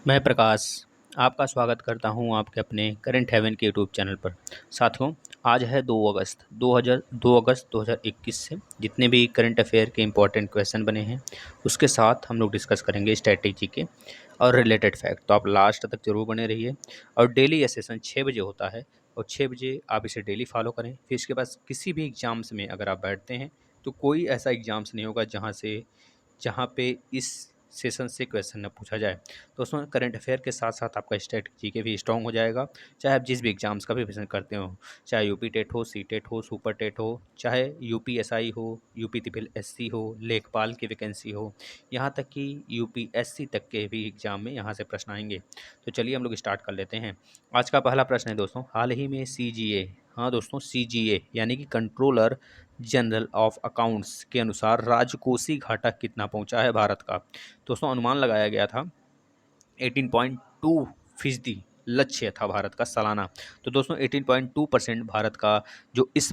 मैं प्रकाश आपका स्वागत करता हूं आपके अपने करंट हेवन के यूट्यूब चैनल पर। साथियों, आज है 2 अगस्त 2021 से जितने भी करंट अफेयर के इंपॉर्टेंट क्वेश्चन बने हैं उसके साथ हम लोग डिस्कस करेंगे स्ट्रैटेजी के और रिलेटेड फैक्ट। तो आप लास्ट तक जरूर बने रहिए। और डेली ये सेशन 6 बजे होता है और 6 बजे आप इसे डेली फॉलो करें। फिर इसके बाद किसी भी एग्जाम्स में अगर आप बैठते हैं तो कोई ऐसा एग्जाम्स नहीं होगा जहाँ पे इस सेशन से क्वेश्चन न पूछा जाए। तो उसमें करंट अफेयर के साथ साथ आपका स्ट्रेटजी के भी स्ट्रॉन्ग हो जाएगा। चाहे आप जिस भी एग्जाम्स का भी प्रिपरेशन करते हो, चाहे यूपी टेट हो, सी टेट हो, सुपर टेट हो, चाहे यूपी एसआई हो, यूपी ट्रिपल एससी हो, लेखपाल की वैकेंसी हो, यहाँ तक कि यूपीएससी तक के भी एग्जाम में यहाँ से प्रश्न आएंगे। तो चलिए हम लोग स्टार्ट कर लेते हैं। आज का पहला प्रश्न है दोस्तों, हाल ही में सीजीए, हाँ दोस्तों सीजीए यानी कि कंट्रोलर जनरल ऑफ अकाउंट्स के अनुसार राजकोषीय घाटा कितना पहुंचा है भारत का। दोस्तों अनुमान लगाया गया था 18.2% लक्ष्य था भारत का सालाना। तो दोस्तों 18.2% भारत का जो इस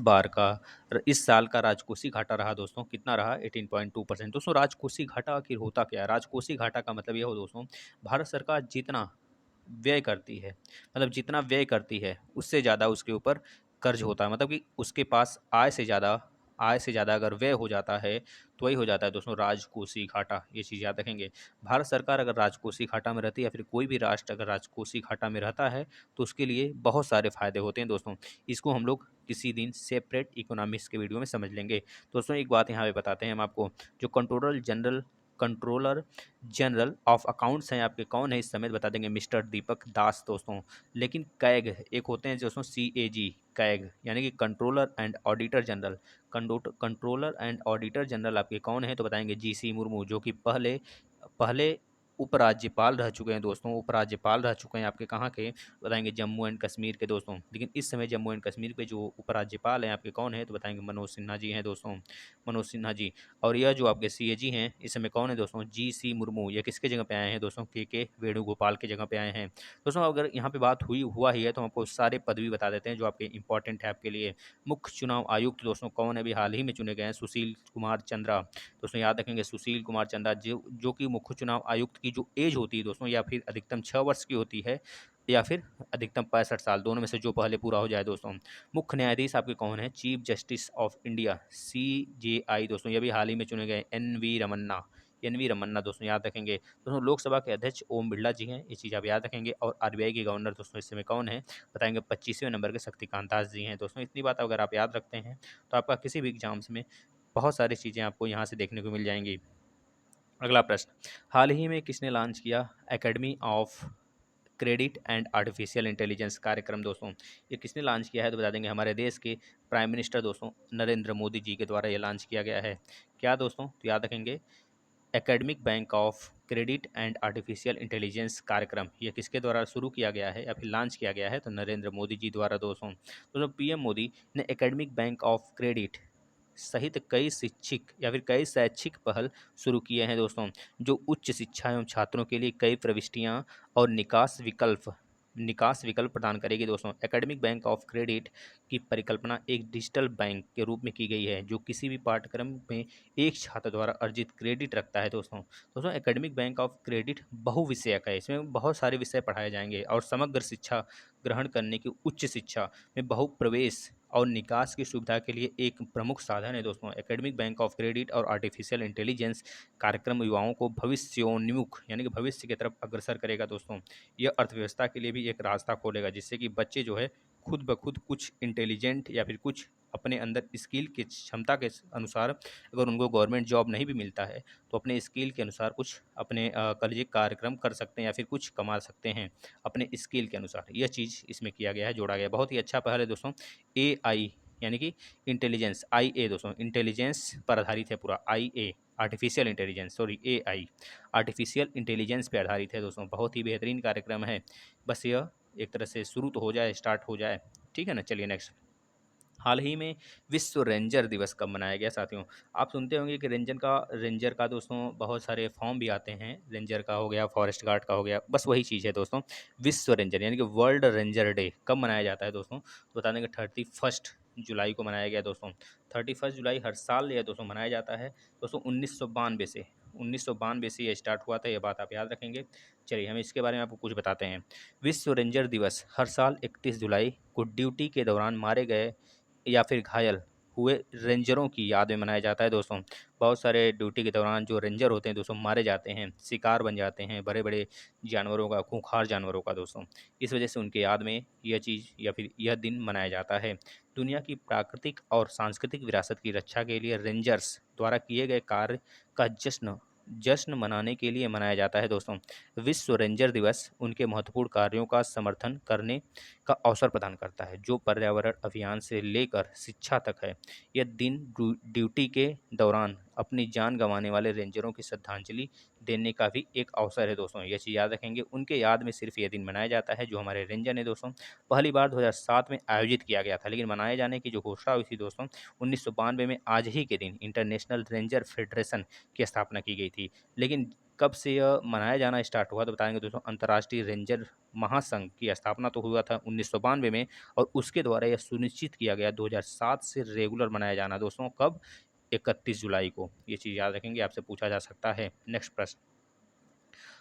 साल का राजकोषीय घाटा रहा दोस्तों, कितना रहा 18.2%। दोस्तों राजकोषीय घाटा आखिर होता क्या है? राजकोषीय घाटा का मतलब यह हो दोस्तों, भारत सरकार जितना व्यय करती है, मतलब जितना व्यय करती है उससे ज़्यादा उसके ऊपर कर्ज होता है। मतलब कि उसके पास आय से ज़्यादा अगर व्यय हो जाता है तो वही हो जाता है दोस्तों राजकोषीय घाटा। ये चीज़ याद रखेंगे। भारत सरकार अगर राजकोषीय घाटा में रहती है या फिर कोई भी राष्ट्र अगर राजकोषीय घाटा में रहता है तो उसके लिए बहुत सारे फायदे होते हैं दोस्तों। इसको हम लोग किसी दिन सेपरेट इकोनॉमिक्स के वीडियो में समझ लेंगे। दोस्तों एक बात यहाँ पे बताते हैं हम आपको, जो कंट्रोलर जनरल ऑफ अकाउंट्स हैं आपके, कौन है इस समय बता देंगे, मिस्टर दीपक दास दोस्तों। लेकिन कैग एक होते हैं दोस्तों, CAG, कैग यानी कि controller and auditor general. Controller and auditor general आपके कौन है तो बताएंगे GC मुर्मू, जो कि पहले पहले उपराज्यपाल रह चुके हैं दोस्तों। उपराज्यपाल रह चुके हैं आपके कहाँ के बताएंगे, जम्मू एंड कश्मीर के दोस्तों। लेकिन इस समय जम्मू एंड कश्मीर के जो उपराज्यपाल हैं आपके कौन है तो बताएंगे मनोज सिन्हा जी हैं दोस्तों, मनोज सिन्हा जी। और यह जो आपके CAG हैं इस समय कौन है दोस्तों, GC मुर्मू। ये किसके जगह पे आए हैं दोस्तों, के वेणुगोपाल के जगह पे आए हैं दोस्तों। अगर यहाँ पे बात हुआ ही है तो हम आपको सारे पदवी बता देते हैं जो आपके इंपॉर्टेंट है आपके लिए। मुख्य चुनाव आयुक्त दोस्तों कौन है, अभी हाल ही में चुने गए हैं, सुशील कुमार चंद्रा। दोस्तों याद रखेंगे सुशील कुमार चंद्रा, जो कि मुख्य चुनाव आयुक्त की जो एज होती है दोस्तों, या फिर अधिकतम 6 वर्ष की होती है या फिर अधिकतम 65 साल, दोनों में से जो पहले पूरा हो जाए दोस्तों। मुख्य न्यायाधीश आपके कौन है, chief justice of India CJI दोस्तों, ये भी हाल ही में चुने गए NV रमन्ना दोस्तों, याद रखेंगे दोस्तों। लोकसभा के अध्यक्ष ओम बिरला जी हैं, ये चीज़ आप याद रखेंगे। और RBI के गवर्नर दोस्तों इस समय कौन है बताएंगे, 25वें नंबर के शक्तिकांत दास जी हैं दोस्तों। इतनी बात अगर आप याद रखते हैं तो आपका किसी भी एग्जाम्स में बहुत सारी चीज़ें आपको यहाँ से देखने को मिल जाएंगी। अगला प्रश्न, हाल ही में किसने लॉन्च किया academy of credit and artificial intelligence कार्यक्रम दोस्तों। ये किसने लॉन्च किया है तो बता देंगे, हमारे देश के प्राइम मिनिस्टर दोस्तों नरेंद्र मोदी जी के द्वारा ये लॉन्च किया गया है। क्या दोस्तों तो याद रखेंगे, academic bank of credit and artificial intelligence कार्यक्रम, ये किसके द्वारा शुरू किया गया है या फिर लॉन्च किया गया है तो नरेंद्र मोदी जी द्वारा दोस्तों PM मोदी ने एकेडमिक बैंक ऑफ क्रेडिट सहित कई शिक्षिक या फिर कई शैक्षिक पहल शुरू किए हैं दोस्तों, जो उच्च शिक्षा एवं छात्रों के लिए कई प्रविष्टियां और निकास विकल्प प्रदान करेगी दोस्तों। एकेडमिक बैंक ऑफ क्रेडिट की परिकल्पना एक डिजिटल बैंक के रूप में की गई है जो किसी भी पाठ्यक्रम में एक छात्र द्वारा अर्जित क्रेडिट रखता है दोस्तों एकेडमिक बैंक ऑफ क्रेडिट बहुविषयक है, इसमें बहुत सारे विषय पढ़ाए जाएंगे और समग्र शिक्षा ग्रहण करने की उच्च शिक्षा में बहुप्रवेश और निकास की सुविधा के लिए एक प्रमुख साधन है दोस्तों। एकेडमिक बैंक ऑफ क्रेडिट और आर्टिफिशियल इंटेलिजेंस कार्यक्रम युवाओं को भविष्योन्मुख यानी कि भविष्य की तरफ अग्रसर करेगा दोस्तों। यह अर्थव्यवस्था के लिए भी एक रास्ता खोलेगा जिससे कि बच्चे जो है खुद ब खुद कुछ इंटेलिजेंट या फिर कुछ अपने अंदर स्किल की क्षमता के अनुसार, अगर उनको गवर्नमेंट जॉब नहीं भी मिलता है तो अपने स्किल के अनुसार कुछ अपने कॉलेज कार्यक्रम कर सकते हैं या फिर कुछ कमा सकते हैं अपने स्किल के अनुसार। यह चीज़ इसमें किया गया है, जोड़ा गया है। बहुत ही अच्छा पहल है दोस्तों। AI यानी कि इंटेलिजेंस, IA दोस्तों इंटेलिजेंस पर आधारित है पूरा। IA artificial intelligence, sorry AI artificial intelligence पे आधारित है दोस्तों। बहुत ही बेहतरीन कार्यक्रम है। बस यह एक तरह से शुरू तो हो जाए, स्टार्ट हो जाए, ठीक है ना। चलिए नेक्स्ट, हाल ही में विश्व रेंजर दिवस कब मनाया गया साथियों। आप सुनते होंगे कि रेंजर का दोस्तों बहुत सारे फॉर्म भी आते हैं, रेंजर का हो गया, फॉरेस्ट गार्ड का हो गया, बस वही चीज़ है दोस्तों। विश्व रेंजर यानी कि वर्ल्ड रेंजर डे कब मनाया जाता है दोस्तों तो बता देंगे 31 जुलाई को मनाया गया दोस्तों। 31 जुलाई हर साल यह दोस्तों मनाया जाता है दोस्तों। 1992 से 1992 से ये स्टार्ट हुआ था, ये बात आप याद रखेंगे। चलिए हम इसके बारे में आपको कुछ बताते हैं। विश्व रेंजर दिवस हर साल 31 जुलाई को ड्यूटी के दौरान मारे गए या फिर घायल हुए रेंजरों की याद में मनाया जाता है दोस्तों। बहुत सारे ड्यूटी के दौरान जो रेंजर होते हैं दोस्तों मारे जाते हैं, शिकार बन जाते हैं बड़े बड़े जानवरों का, खूंखार जानवरों का दोस्तों। इस वजह से उनके याद में यह चीज़ या फिर यह दिन मनाया जाता है। दुनिया की प्राकृतिक और सांस्कृतिक विरासत की रक्षा के लिए रेंजर्स द्वारा किए गए कार्य का जश्न जश्न मनाने के लिए मनाया जाता है दोस्तों। विश्व रेंजर दिवस उनके महत्वपूर्ण कार्यों का समर्थन करने का अवसर प्रदान करता है, जो पर्यावरण अभियान से लेकर शिक्षा तक है। यह दिन ड्यूटी के दौरान अपनी जान गंवाने वाले रेंजरों की श्रद्धांजलि देने का भी एक अवसर है दोस्तों। ये चीज़ याद रखेंगे, उनके याद में सिर्फ ये दिन मनाया जाता है जो हमारे रेंजर ने दोस्तों। पहली बार 2007 में आयोजित किया गया था, लेकिन मनाए जाने की जो घोषणा हुई थी दोस्तों 1992 में आज ही के दिन इंटरनेशनल रेंजर फेडरेशन की स्थापना की गई थी। लेकिन कब से यह मनाया जाना स्टार्ट हुआ तो बताएंगे दोस्तों। अंतर्राष्ट्रीय रेंजर महासंघ की स्थापना तो हुआ था 1992 में, और उसके द्वारा यह सुनिश्चित किया गया 2007 से रेगुलर मनाया जाना दोस्तों। कब? 31 जुलाई को। ये चीज़ याद रखेंगे, आपसे पूछा जा सकता है। नेक्स्ट प्रश्न,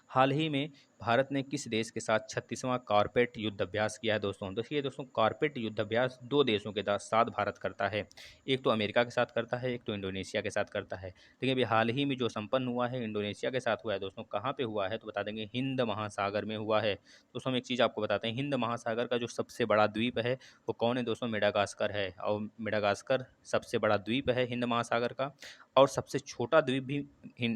हाल ही में भारत ने किस देश के साथ 36वां कारपेट युद्ध अभ्यास किया है दोस्तों? देखिए दोस्तों, कारपेट युद्ध अभ्यास दो देशों के साथ भारत करता है। एक तो अमेरिका के साथ करता है, एक तो इंडोनेशिया के साथ करता है। देखिए अभी हाल ही में जो संपन्न हुआ है इंडोनेशिया के साथ हुआ है दोस्तों। कहाँ पे हुआ है तो बता देंगे, हिंद महासागर में हुआ है दोस्तों। हम एक चीज़ आपको बताते हैं, हिंद महासागर का जो सबसे बड़ा द्वीप है वो कौन है दोस्तों? मेडागास्कर है। और मेडागास्कर सबसे बड़ा द्वीप है हिंद महासागर का। और सबसे छोटा द्वीप भी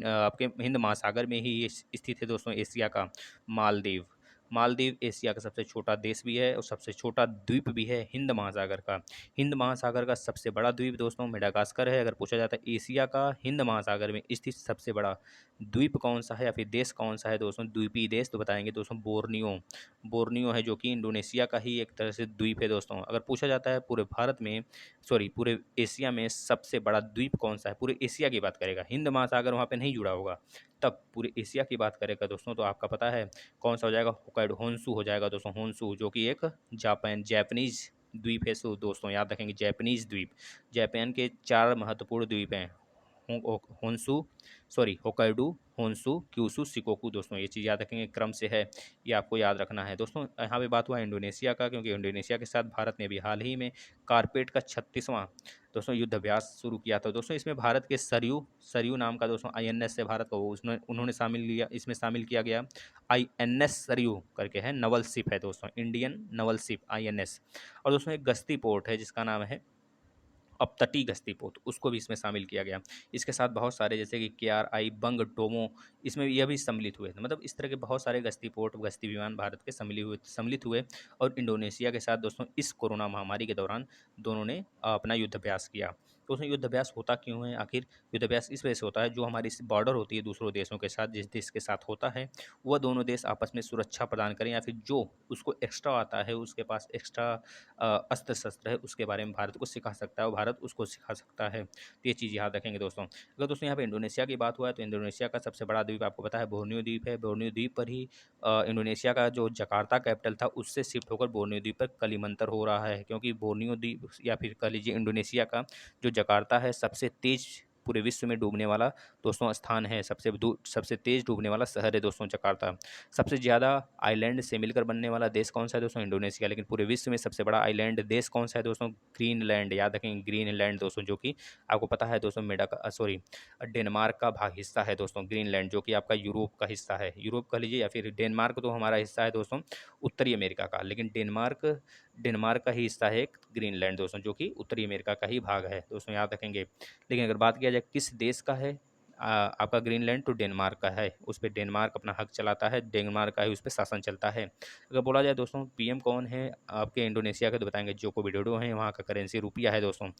आपके हिंद महासागर में ही ये स्थित है दोस्तों, एशिया का। मालदीव। मालदीव एशिया का सबसे छोटा देश भी है और सबसे छोटा द्वीप भी है हिंद महासागर का। हिंद महासागर का सबसे बड़ा द्वीप दोस्तों मेडागास्कर है। अगर पूछा जाता है एशिया का हिंद महासागर में स्थित सबसे बड़ा द्वीप कौन सा है या फिर देश कौन सा है दोस्तों, द्वीपीय देश, तो बताएंगे दोस्तों बोर्नियो। बोर्नियो है, जो कि इंडोनेशिया का ही एक तरह से द्वीप है दोस्तों। अगर पूछा जाता है पूरे भारत में, सॉरी पूरे एशिया में सबसे बड़ा द्वीप कौन सा है, पूरे एशिया की बात करेगा, हिंद महासागर वहाँ पे नहीं जुड़ा होगा, तब पूरे एशिया की बात करेगा दोस्तों, तो आपका पता है कौन सा हो जाएगा? होकाइडो, होन्शु हो जाएगा दोस्तों। होन्शु जो कि एक जैपनीज द्वीप है। सो दोस्तों याद रखेंगे, जैपनीज द्वीप। जापान के 4 महत्वपूर्ण द्वीप हैं, Honshu, sorry Hokkaido, Honshu, Kyushu, Shikoku दोस्तों। ये चीज़ याद रखेंगे, क्रम से है, ये आपको याद रखना है दोस्तों। यहाँ पे बात हुआ इंडोनेशिया का, क्योंकि इंडोनेशिया के साथ भारत ने भी हाल ही में कारपेट का 36वां दोस्तों युद्ध अभ्यास शुरू किया था दोस्तों। इसमें भारत के सरयू सरयू नाम का दोस्तों आईएनएस से भारत को उसने उन्होंने शामिल लिया, इसमें शामिल किया गया। आईएनएस सरयू करके है, नवल शिप है दोस्तों, इंडियन नवल शिप आईएनएस। और दोस्तों एक गश्ती पोर्ट है जिसका नाम है अपतटी गश्ती पोत, उसको भी इसमें शामिल किया गया। इसके साथ बहुत सारे जैसे कि केआरआई, बंग, टोमो, इसमें यह भी सम्मिलित हुए थे। मतलब इस तरह के बहुत सारे गश्ती पोर्ट, गश्ती विमान भारत के सम्मिलित हुए। और इंडोनेशिया के साथ दोस्तों इस कोरोना महामारी के दौरान दोनों ने अपना युद्ध अभ्यास किया। तो उसमें युद्ध अभ्यास होता क्यों है आखिर? युद्ध अभ्यास इस वजह से होता है, जो हमारी बॉर्डर होती है दूसरों देशों के साथ, जिस देश के साथ होता है वह दोनों देश आपस में सुरक्षा प्रदान करें, या फिर जो उसको एक्स्ट्रा आता है, उसके पास एक्स्ट्रा अस्त्र शस्त्र है, उसके बारे में भारत को सिखा सकता है और भारत उसको सिखा सकता है। तो ये चीज़ याद रखेंगे दोस्तों। अगर दोस्तों यहाँ पे इंडोनेशिया की बात हुआ है तो इंडोनेशिया का सबसे बड़ा द्वीप आपको पता है बोर्नियो द्वीप है। बोर्नियो द्वीप पर ही इंडोनेशिया का जो जकार्ता कैपिटल था उससे शिफ्ट होकर बोर्नियो द्वीप पर कलिमंतर हो रहा है, क्योंकि बोर्नियो द्वीप या फिर कह लीजिए इंडोनेशिया का जो जकार्ता है सबसे तेज पूरे विश्व में डूबने वाला दोस्तों स्थान है, सबसे तेज डूबने वाला शहर है दोस्तों जकार्ता। सबसे ज़्यादा आइलैंड से मिलकर बनने वाला देश कौन सा है दोस्तों? इंडोनेशिया। लेकिन पूरे विश्व में सबसे बड़ा आइलैंड देश कौन सा है दोस्तों? ग्रीनलैंड। याद रखेंगे ग्रीनलैंड दोस्तों, जो कि आपको पता है दोस्तों सॉरी डेनमार्क का भाग हिस्सा है दोस्तों ग्रीनलैंड, जो कि आपका यूरोप का हिस्सा है। यूरोप कह लीजिए या फिर डेनमार्क तो हमारा हिस्सा है दोस्तों उत्तरी अमेरिका का, लेकिन डेनमार्क डेनमार्क का ही हिस्सा है एक ग्रीनलैंड दोस्तों, जो कि उत्तरी अमेरिका का ही भाग है दोस्तों, याद रखेंगे। लेकिन अगर बात किया जाए किस देश का है आपका ग्रीनलैंड, तो डेनमार्क का है। उस पर डेनमार्क अपना हक चलाता है, डेनमार्क का ही उस पर शासन चलता है। अगर बोला जाए दोस्तों पीएम कौन है आपके इंडोनेशिया का, तो बताएंगे जोको विडोडो हैं, वहाँ का करेंसी रुपया है दोस्तों।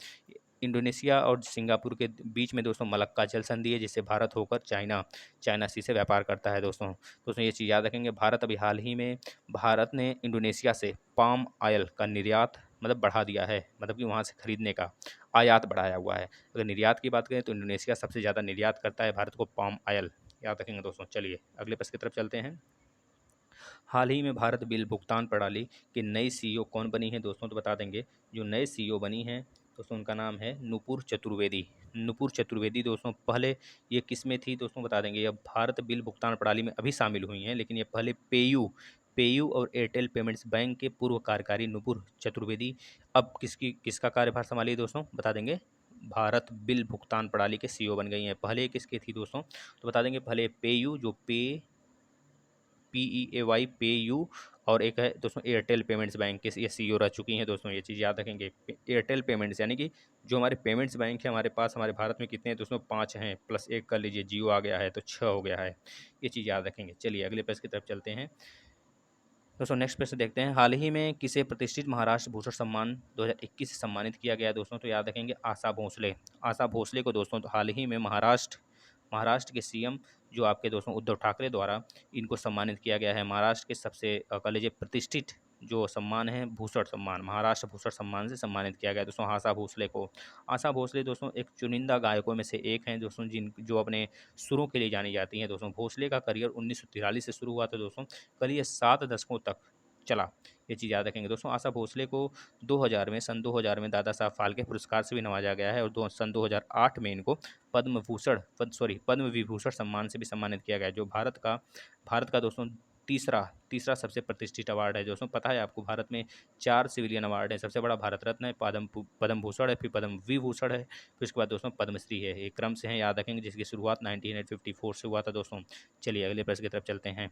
इंडोनेशिया और सिंगापुर के बीच में दोस्तों मलक्का जल संधि है, जिससे भारत होकर चाइना सी से व्यापार करता है दोस्तों ये चीज़ याद रखेंगे। भारत अभी हाल ही में भारत ने इंडोनेशिया से पाम ऑयल का निर्यात मतलब बढ़ा दिया है, मतलब कि वहाँ से खरीदने का आयात बढ़ाया हुआ है। अगर निर्यात की बात करें तो इंडोनेशिया सबसे ज़्यादा निर्यात करता है भारत को पाम ऑयल, याद रखेंगे दोस्तों। चलिए अगले प्रश्न की तरफ चलते हैं। हाल ही में भारत बिल भुगतान प्रणाली की नई सीईओ कौन बनी है दोस्तों, तो बता देंगे। जो नए सीईओ बनी हैं दोस्तों उनका नाम है नुपुर चतुर्वेदी। नुपुर चतुर्वेदी दोस्तों पहले ये किस में थी दोस्तों बता देंगे। यह भारत बिल भुगतान प्रणाली में अभी शामिल हुई हैं, लेकिन ये पहले पेयू पेयू और एयरटेल पेमेंट्स बैंक के पूर्व कार्यकारी नुपुर चतुर्वेदी अब किसका कार्यभार संभाली दोस्तों बता देंगे। भारत बिल भुगतान प्रणाली के सीईओ बन गई हैं। पहले किसकी थी दोस्तों तो बता देंगे। पहले पेयू जो PEAY पे यू, और एक है दोस्तों एयरटेल पेमेंट्स बैंक के ये सीईओ रह चुकी हैं दोस्तों। ये चीज़ याद रखेंगे। एयरटेल पेमेंट्स यानी कि जो हमारे पेमेंट्स बैंक है हमारे पास हमारे भारत में कितने हैं दोस्तों 5 हैं, प्लस एक कर लीजिए जियो आ गया है तो 6 हो गया है। ये चीज़ याद रखेंगे। चलिए अगले प्रश्न की तरफ चलते हैं दोस्तों। नेक्स्ट प्रश्न देखते हैं। हाल ही में किसे प्रतिष्ठित महाराष्ट्र भूषण सम्मान 2021 से सम्मानित किया गया दोस्तों तो याद रखेंगे आशा भोसले। आशा भोसले को दोस्तों तो हाल ही में महाराष्ट्र के सीएम जो आपके दोस्तों उद्धव ठाकरे द्वारा इनको सम्मानित किया गया है। महाराष्ट्र के सबसे कह लीजिए प्रतिष्ठित जो सम्मान है भूषण सम्मान, महाराष्ट्र भूषण सम्मान से सम्मानित किया गया दोस्तों आशा भोसले को। आशा भोसले दोस्तों एक चुनिंदा गायकों में से एक हैं दोस्तों जो अपने सुरों के लिए जानी जाती हैं दोस्तों। भोसले का करियर 1943 से शुरू हुआ था दोस्तों, करिए 7 दशकों तक चला। ये चीज़ याद रखेंगे दोस्तों। आशा भोसले को 2000 में सन 2000 में दादा साहब फाल्के पुरस्कार से भी नवाजा गया है, और सन 2008 में इनको पद्म विभूषण सम्मान से भी सम्मानित किया गया है, जो भारत का दोस्तों तीसरा सबसे प्रतिष्ठित अवार्ड है दोस्तों। पता है आपको भारत में 4 सिविलियन अवार्ड है। सबसे बड़ा भारत रत्न है, पद्म भूषण है, फिर पद्म विभूषण है, फिर उसके बाद दोस्तों पद्मश्री है। ये क्रम से हैं, याद रखेंगे, जिसकी शुरुआत 1954 से हुआ था दोस्तों। चलिए अगले प्रश्न की तरफ चलते हैं।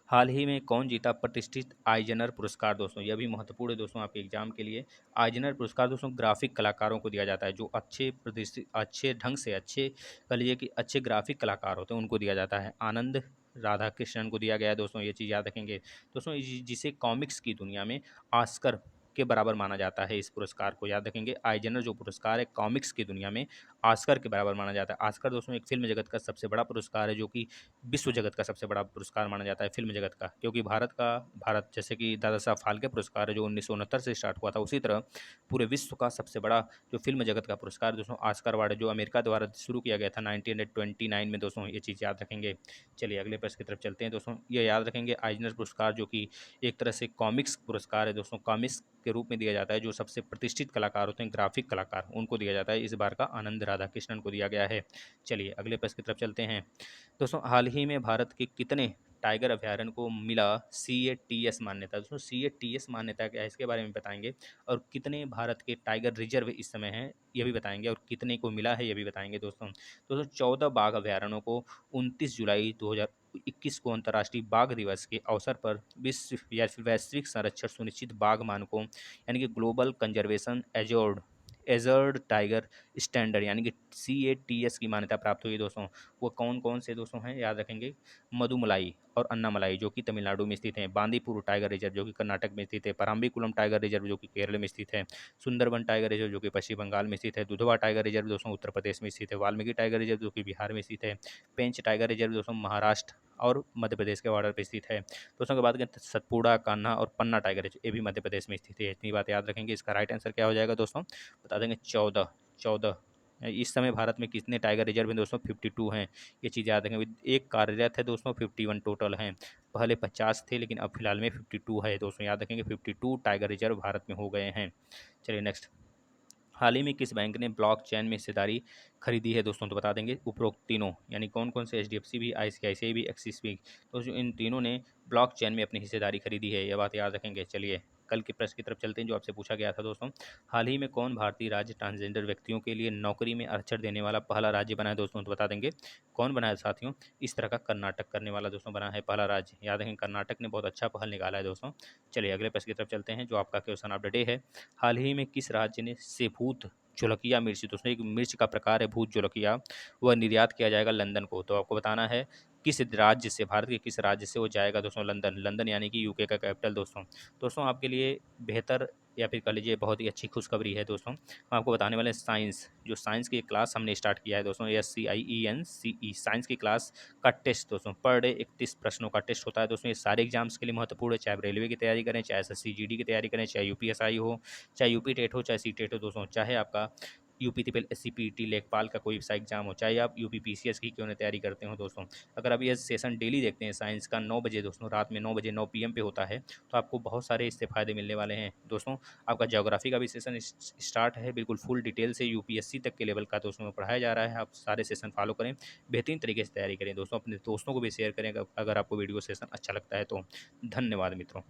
हाल ही में कौन जीता प्रतिष्ठित आइजनर पुरस्कार दोस्तों। यह भी महत्वपूर्ण है दोस्तों आपके एग्जाम के लिए। आइजनर पुरस्कार दोस्तों ग्राफिक कलाकारों को दिया जाता है, जो अच्छे ढंग से कह लीजिए कि अच्छे ग्राफिक कलाकार होते हैं उनको दिया जाता है। आनंद राधा कृष्णन को दिया गया है दोस्तों। ये चीज़ याद रखेंगे दोस्तों। जिसे कॉमिक्स की दुनिया में ऑस्कर के बराबर माना जाता है, इस पुरस्कार को याद रखेंगे। आइजनर जो पुरस्कार है कॉमिक्स की दुनिया में ऑस्कर के बराबर माना जाता है। ऑस्कर दोस्तों एक फिल्म जगत का सबसे बड़ा पुरस्कार है, जो कि विश्व जगत का सबसे बड़ा पुरस्कार माना जाता है फिल्म जगत का। क्योंकि भारत जैसे कि दादा साहब फाल्के पुरस्कार है जो 1969 से स्टार्ट हुआ था, उसी तरह पूरे विश्व का सबसे बड़ा जो फिल्म जगत का पुरस्कार दोस्तों ऑस्कर अवार्ड है, जो अमेरिका द्वारा शुरू किया गया था 1929 में दोस्तों। ये चीज़ याद रखेंगे। चलिए अगले प्रश्न की तरफ चलते हैं दोस्तों। ये याद रखेंगे आइजनर पुरस्कार जो कि एक तरह से कॉमिक्स पुरस्कार है दोस्तों, कॉमिक्स के रूप में दिया जाता है। जो सबसे प्रतिष्ठित कलाकार होते हैं ग्राफिक कलाकार, उनको दिया जाता है। इस बार का आनंद राधाकृष्णन को दिया गया है। चलिए अगले प्रश्न की तरफ चलते हैं दोस्तों। हाल ही में भारत के कितने टाइगर अभयारण्य को मिला CATS मान्यता दोस्तों। CATS मान्यता क्या है इसके बारे में बताएंगे, और कितने भारत के टाइगर रिजर्व इस समय हैं ये भी बताएंगे, और कितने को मिला है ये भी बताएंगे दोस्तों 14 बाघ अभयारण्यों को 29 जुलाई 2021 को अंतर्राष्ट्रीय बाघ दिवस के अवसर पर विश्व या फिर वैश्विक संरक्षण सुनिश्चित बाघ मानकों यानी कि ग्लोबल कंजर्वेशन एजर्ड टाइगर स्टैंडर्ड यानी कि CATS की मान्यता प्राप्त हुई दोस्तों। वो कौन कौन से दोस्तों हैं याद रखेंगे। मधुमलाई और अन्नामलाई जो कि तमिलनाडु में स्थित हैं, बांदीपुर टाइगर रिजर्व जो कि कर्नाटक में स्थित है, पराम्बीकुलम टाइगर रिजर्व जो कि केरल में स्थित है, सुंदरबन टाइगर रिजर्व जो कि पश्चिम बंगाल में स्थित है, दुधवा टाइगर रिजर्व दोस्तों उत्तर प्रदेश में स्थित है, वाल्मीकि टाइगर रिजर्व जो कि बिहार में स्थित है, पेंच टाइगर रिजर्व दोस्तों महाराष्ट्र और मध्य प्रदेश के बॉर्डर पर स्थित है दोस्तों। के बाद सतपुड़ा, कान्हा और पन्ना टाइगर रिजर्व ये भी मध्य प्रदेश में स्थित है। इतनी बात याद रखेंगे। इसका राइट आंसर क्या हो जाएगा दोस्तों बता देंगे 14। इस समय भारत में कितने टाइगर रिजर्व हैं दोस्तों 52 हैं। ये चीज़ याद रखेंगे। एक कार्यरत है दोस्तों 51 टोटल हैं। पहले 50 थे लेकिन अब फिलहाल में 52 है दोस्तों। याद रखेंगे 52 टाइगर रिजर्व भारत में हो गए हैं। चलिए नेक्स्ट। हाल ही में किस बैंक ने ब्लॉकचेन में हिस्सेदारी खरीदी है दोस्तों तो बता देंगे। उपरोक्त तीनों यानी कौन कौन से HDFC भी, ICICI भी, एक्सिस भी, तो जो इन तीनों ने ब्लॉकचेन में अपनी हिस्सेदारी खरीदी है, यह बात याद रखेंगे। चलिए कल के प्रश्न की तरफ चलते हैं जो आपसे पूछा गया था दोस्तों। हाल ही में कौन भारतीय राज्य ट्रांसजेंडर व्यक्तियों के लिए नौकरी में आरक्षण देने वाला पहला राज्य बना है दोस्तों तो बता देंगे। कौन बना है साथियों। इस तरह का कर्नाटक करने वाला दोस्तों बना है पहला राज्य। याद रखेंगे कर्नाटक ने बहुत अच्छा पहल निकाला है दोस्तों। चलिए अगले प्रश्न की तरफ चलते हैं जो आपका क्वेश्चन ऑफ द डे है। हाल ही में किस राज्य ने से भूत जोलकिया मिर्च दोस्तों, एक मिर्च का प्रकार है भूत जोलकिया, वह निर्यात किया जाएगा लंदन को। तो आपको बताना है किस राज्य से, भारत के किस राज्य से वो जाएगा दोस्तों लंदन। लंदन यानी कि UK का कैपिटल दोस्तों आपके लिए बेहतर या फिर कह लीजिए बहुत ही अच्छी खुशखबरी है दोस्तों। हम आपको बताने वाले हैं साइंस की क्लास हमने स्टार्ट किया है दोस्तों। SCIENCE साइंस की क्लास का टेस्ट दोस्तों पर डे 31 प्रश्नों का टेस्ट होता है दोस्तों। ये सारे एग्जाम्स के लिए महत्वपूर्ण है, चाहे आप रेलवे की तैयारी करें, चाहे SSC GD की तैयारी करें, चाहे UPSI हो, चाहे UP टेट हो, चाहे CTET हो दोस्तों, चाहे आपका UP triple S C P T लेखपाल का कोई सा एग्जाम हो, चाहे आप यूपी पी सी एस की क्यों ना तैयारी करते हो दोस्तों, अगर आप ये सेशन डेली देखते हैं साइंस का 9 बजे दोस्तों, रात में 9 बजे 9 पी एम पे होता है, तो आपको बहुत सारे इससे फ़ायदे मिलने वाले हैं दोस्तों। आपका ज्योग्राफी का भी सेशन स्टार्ट है, बिल्कुल फुल डिटेल से यूपीएससी तक के लेवल का दोस्तों में पढ़ाया जा रहा है। आप सारे सेशन फॉलो करें, बेहतरीन तरीके से तैयारी करें दोस्तों, अपने दोस्तों को भी शेयर करें अगर आपको वीडियो सेशन अच्छा लगता है तो। धन्यवाद मित्रों।